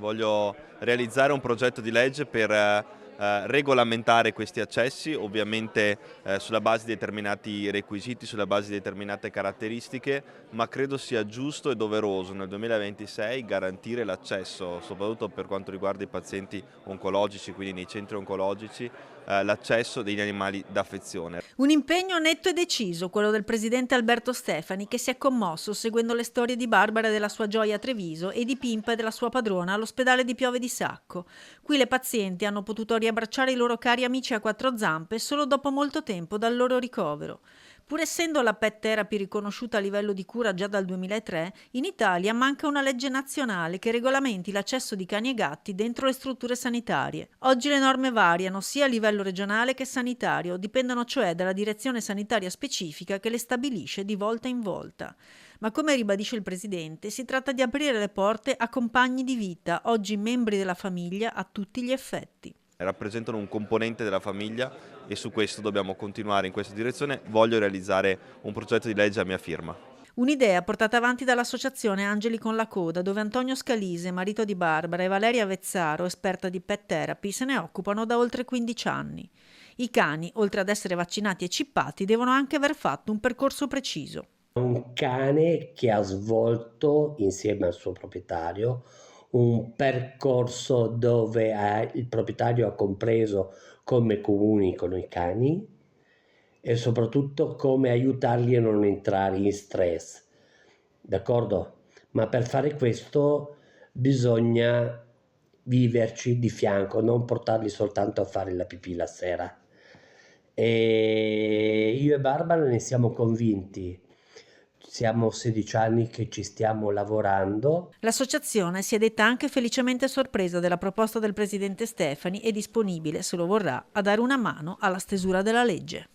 Voglio realizzare un progetto di legge per regolamentare questi accessi, ovviamente sulla base di determinati requisiti, sulla base di determinate caratteristiche, ma credo sia giusto e doveroso nel 2026 garantire l'accesso, soprattutto per quanto riguarda i pazienti oncologici, quindi nei centri oncologici, l'accesso degli animali d'affezione. Un impegno netto e deciso, quello del presidente Alberto Stefani, che si è commosso seguendo le storie di Barbara e della sua gioia a Treviso e di Pimpa e della sua padrona all'ospedale di Piove di Sacco. Qui le pazienti hanno potuto riabbracciare i loro cari amici a quattro zampe solo dopo molto tempo dal loro ricovero. Pur essendo la pet therapy riconosciuta a livello di cura già dal 2003, in Italia manca una legge nazionale che regolamenti l'accesso di cani e gatti dentro le strutture sanitarie. Oggi le norme variano sia a livello regionale che sanitario, dipendono cioè dalla direzione sanitaria specifica che le stabilisce di volta in volta. Ma come ribadisce il Presidente, si tratta di aprire le porte a compagni di vita, oggi membri della famiglia a tutti gli effetti. Rappresentano un componente della famiglia e su questo dobbiamo continuare in questa direzione. Voglio realizzare un progetto di legge a mia firma. Un'idea portata avanti dall'associazione Angeli con la Coda, dove Antonio Scalise, marito di Barbara, e Valeria Vezzaro, esperta di pet therapy, se ne occupano da oltre 15 anni. I cani, oltre ad essere vaccinati e cippati, devono anche aver fatto un percorso preciso. Un cane che ha svolto insieme al suo proprietario un percorso dove il proprietario ha compreso come comunicano i cani e soprattutto come aiutarli a non entrare in stress. D'accordo? Ma per fare questo bisogna viverci di fianco, non portarli soltanto a fare la pipì la sera. E io e Barbara ne siamo convinti. Siamo 16 anni che ci stiamo lavorando. L'associazione si è detta anche felicemente sorpresa della proposta del presidente Stefani e disponibile, se lo vorrà, a dare una mano alla stesura della legge.